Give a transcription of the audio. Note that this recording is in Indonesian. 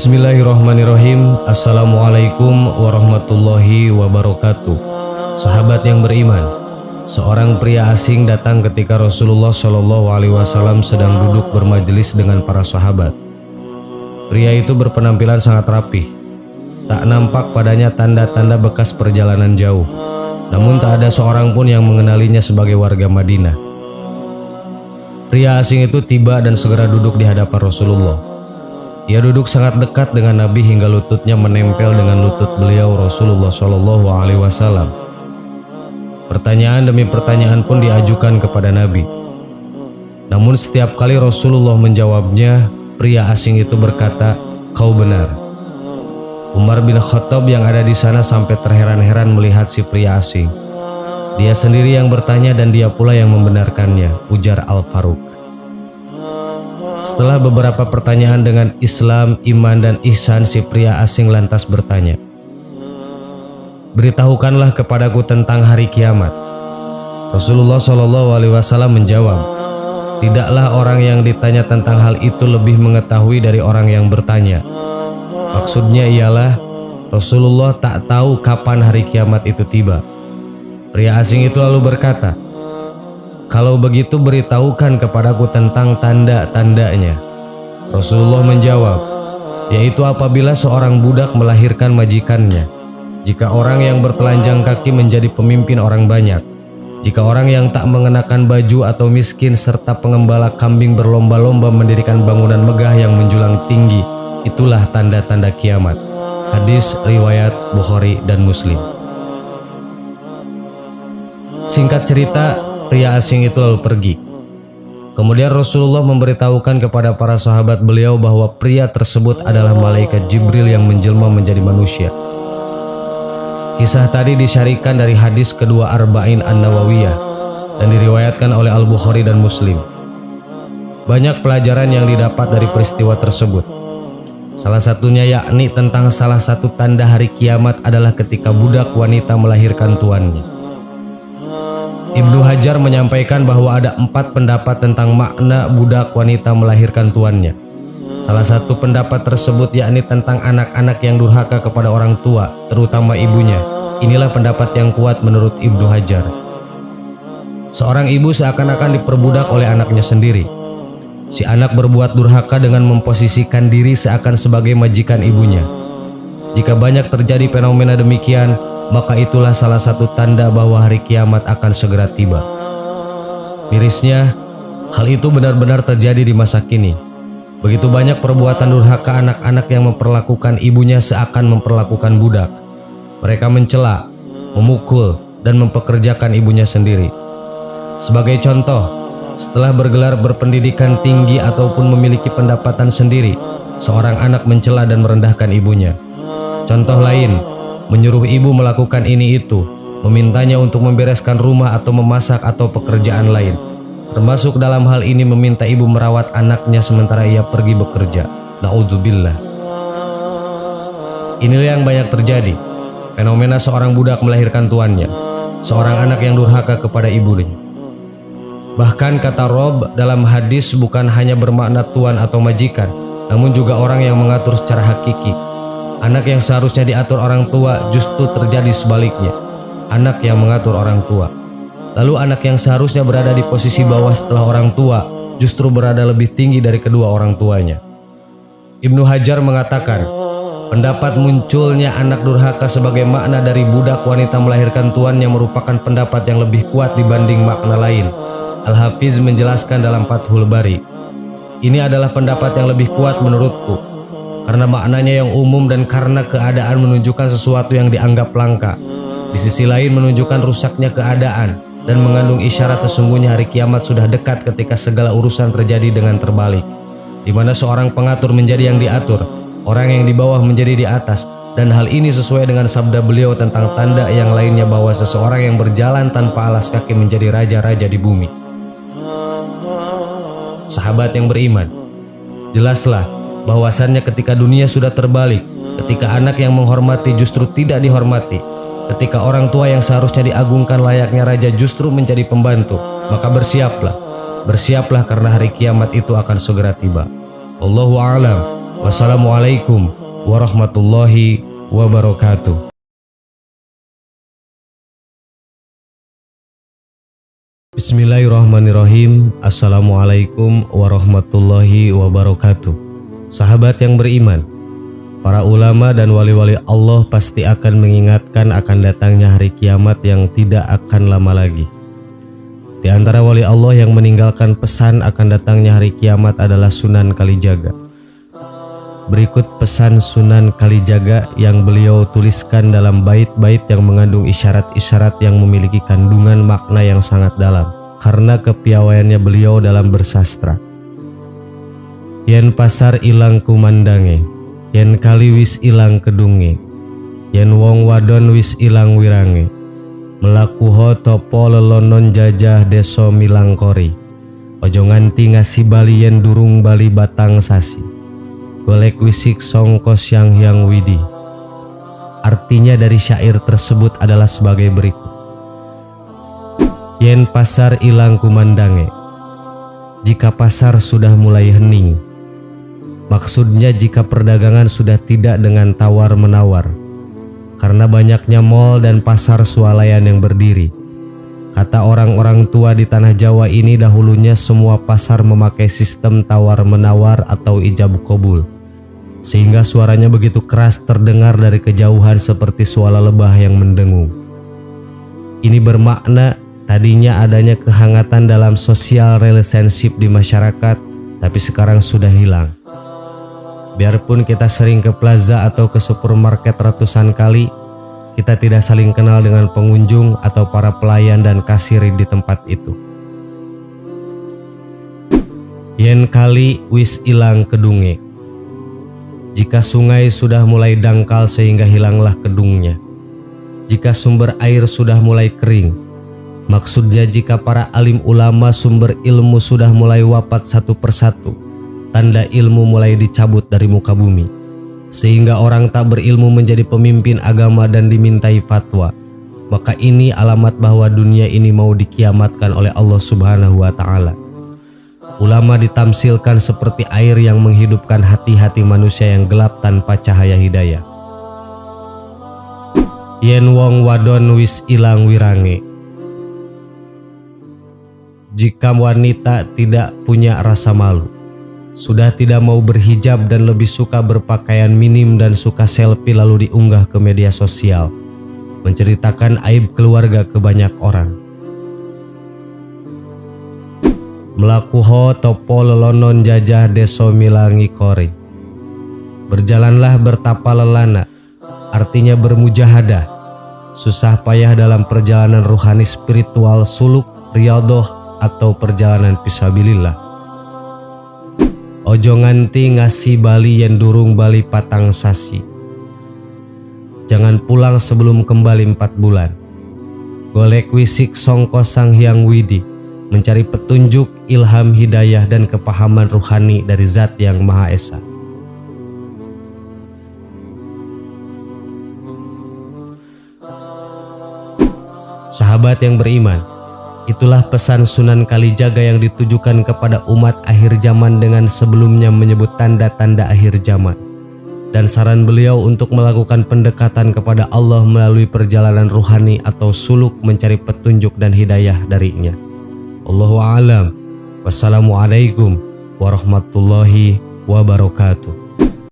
Bismillahirrahmanirrahim. Assalamualaikum warahmatullahi wabarakatuh. Sahabat yang beriman, seorang pria asing datang ketika Rasulullah SAW sedang duduk bermajelis dengan para sahabat. Pria itu berpenampilan sangat rapih. Tak nampak padanya tanda-tanda bekas perjalanan jauh. Namun tak ada seorang pun yang mengenalinya sebagai warga Madinah. Pria asing itu tiba dan segera duduk di hadapan Rasulullah. Ia duduk sangat dekat dengan Nabi hingga lututnya menempel dengan lutut beliau Rasulullah SAW. Pertanyaan demi pertanyaan pun diajukan kepada Nabi. Namun setiap kali Rasulullah menjawabnya, pria asing itu berkata, "Kau benar." Umar bin Khattab yang ada di sana sampai terheran-heran melihat si pria asing. Dia sendiri yang bertanya dan dia pula yang membenarkannya, ujar Al-Faruq. Setelah beberapa pertanyaan dengan Islam, iman, dan ihsan, si pria asing lantas bertanya, "Beritahukanlah kepadaku tentang hari kiamat." Rasulullah SAW menjawab, "Tidaklah orang yang ditanya tentang hal itu lebih mengetahui dari orang yang bertanya." Maksudnya ialah Rasulullah tak tahu kapan hari kiamat itu tiba. Pria asing itu lalu berkata, "Kalau begitu beritahukan kepadaku tentang tanda-tandanya." Rasulullah menjawab, yaitu apabila seorang budak melahirkan majikannya, jika orang yang bertelanjang kaki menjadi pemimpin orang banyak, jika orang yang tak mengenakan baju atau miskin serta pengembala kambing berlomba-lomba mendirikan bangunan megah yang menjulang tinggi, itulah tanda-tanda kiamat. Hadis riwayat Bukhari dan Muslim. Singkat cerita, pria asing itu lalu pergi. Kemudian Rasulullah memberitahukan kepada para sahabat beliau bahwa pria tersebut adalah malaikat Jibril yang menjelma menjadi manusia. Kisah tadi disyarikan dari hadis kedua Arba'in An-Nawawiyah dan diriwayatkan oleh Al-Bukhari dan Muslim. Banyak pelajaran yang didapat dari peristiwa tersebut. Salah satunya yakni tentang salah satu tanda hari kiamat adalah ketika budak wanita melahirkan tuannya. Ibnu Hajar menyampaikan bahwa ada 4 pendapat tentang makna budak wanita melahirkan tuannya. Salah satu pendapat tersebut yakni tentang anak-anak yang durhaka kepada orang tua, terutama ibunya. Inilah pendapat yang kuat menurut Ibnu Hajar. Seorang ibu seakan-akan diperbudak oleh anaknya sendiri. Si anak berbuat durhaka dengan memposisikan diri seakan sebagai majikan ibunya. Jika banyak terjadi fenomena demikian, maka itulah salah satu tanda bahwa hari kiamat akan segera tiba. Mirisnya, hal itu benar-benar terjadi di masa kini. Begitu banyak perbuatan durhaka anak-anak yang memperlakukan ibunya seakan memperlakukan budak. Mereka mencela, memukul, dan mempekerjakan ibunya sendiri. Sebagai contoh, setelah bergelar berpendidikan tinggi ataupun memiliki pendapatan sendiri, seorang anak mencela dan merendahkan ibunya. Contoh lain, menyuruh ibu melakukan ini itu, memintanya untuk membereskan rumah atau memasak atau pekerjaan lain. Termasuk dalam hal ini meminta ibu merawat anaknya sementara ia pergi bekerja. Na'udzubillah. Inilah yang banyak terjadi. Fenomena seorang budak melahirkan tuannya, seorang anak yang durhaka kepada ibunya. Bahkan kata Rob dalam hadis bukan hanya bermakna tuan atau majikan, namun juga orang yang mengatur secara hakiki. Anak yang seharusnya diatur orang tua justru terjadi sebaliknya. Anak yang mengatur orang tua. Lalu anak yang seharusnya berada di posisi bawah setelah orang tua justru berada lebih tinggi dari kedua orang tuanya. Ibnu Hajar mengatakan, pendapat munculnya anak durhaka sebagai makna dari budak wanita melahirkan tuannya merupakan pendapat yang lebih kuat dibanding makna lain. Al-Hafiz menjelaskan dalam Fathul Bari, ini adalah pendapat yang lebih kuat menurutku, karena maknanya yang umum dan karena keadaan menunjukkan sesuatu yang dianggap langka. Di sisi lain menunjukkan rusaknya keadaan dan mengandung isyarat sesungguhnya hari kiamat sudah dekat ketika segala urusan terjadi dengan terbalik, di mana seorang pengatur menjadi yang diatur, orang yang di bawah menjadi di atas, dan hal ini sesuai dengan sabda beliau tentang tanda yang lainnya bahwa seseorang yang berjalan tanpa alas kaki menjadi raja-raja di bumi. Sahabat yang beriman, jelaslah bahwasannya ketika dunia sudah terbalik, ketika anak yang menghormati justru tidak dihormati, ketika orang tua yang seharusnya diagungkan layaknya raja justru menjadi pembantu, maka bersiaplah karena hari kiamat itu akan segera tiba. Wallahu a'lam. Wassalamualaikum warahmatullahi wabarakatuh. Bismillahirrahmanirrahim. Assalamualaikum warahmatullahi wabarakatuh. Sahabat yang beriman, para ulama dan wali-wali Allah pasti akan mengingatkan akan datangnya hari kiamat yang tidak akan lama lagi. Di antara wali Allah yang meninggalkan pesan akan datangnya hari kiamat adalah Sunan Kalijaga. Berikut pesan Sunan Kalijaga yang beliau tuliskan dalam bait-bait yang mengandung isyarat-isyarat yang memiliki kandungan makna yang sangat dalam karena kepiawaiannya beliau dalam bersastra. Yen pasar ilang kumandange, yen kali wis ilang kedunge, yen wong wadon wis ilang wirange, melakuho topo lelonon jajah deso milangkori, ojo nganti ngasih bali yen durung bali batang sasi, golek wisik songko syang hyang widi. Artinya dari syair tersebut adalah sebagai berikut. Yen pasar ilang kumandange, jika pasar sudah mulai hening, maksudnya jika perdagangan sudah tidak dengan tawar-menawar, karena banyaknya mal dan pasar swalayan yang berdiri. Kata orang-orang tua di tanah Jawa ini, dahulunya semua pasar memakai sistem tawar-menawar atau ijab kabul, sehingga suaranya begitu keras terdengar dari kejauhan seperti suara lebah yang mendengung. Ini bermakna tadinya adanya kehangatan dalam social relationship di masyarakat, tapi sekarang sudah hilang. Biarpun kita sering ke plaza atau ke supermarket ratusan kali, kita tidak saling kenal dengan pengunjung atau para pelayan dan kasir di tempat itu. Yen kali wis ilang kedunge, jika sungai sudah mulai dangkal sehingga hilanglah kedungnya, jika sumber air sudah mulai kering, maksudnya jika para alim ulama sumber ilmu sudah mulai wafat satu persatu, tanda ilmu mulai dicabut dari muka bumi, sehingga orang tak berilmu menjadi pemimpin agama dan dimintai fatwa, maka ini alamat bahwa dunia ini mau dikiamatkan oleh Allah Subhanahu wa Ta'ala. Ulama ditamsilkan seperti air yang menghidupkan hati-hati manusia yang gelap tanpa cahaya hidayah. Yen wong wadon wis ilang wirange, jika wanita tidak punya rasa malu, sudah tidak mau berhijab dan lebih suka berpakaian minim dan suka selfie lalu diunggah ke media sosial, menceritakan aib keluarga ke banyak orang. Melakuho topo lelonon jajah deso milangi kori, berjalanlah bertapa lelana, artinya bermujahadah, susah payah dalam perjalanan ruhani spiritual suluk, riyadhah atau perjalanan fisabilillah. Ojo nganti ngasih bali yen durung bali patang sasi, jangan pulang sebelum kembali 4 bulan. Golek wisik songko sang hyang widi, mencari petunjuk, ilham, hidayah dan kepahaman ruhani dari Zat yang Maha Esa. Sahabat yang beriman, itulah pesan Sunan Kalijaga yang ditujukan kepada umat akhir zaman dengan sebelumnya menyebut tanda-tanda akhir zaman, dan saran beliau untuk melakukan pendekatan kepada Allah melalui perjalanan ruhani atau suluk mencari petunjuk dan hidayah darinya. Allahu a'lam. Wassalamualaikum warahmatullahi wabarakatuh.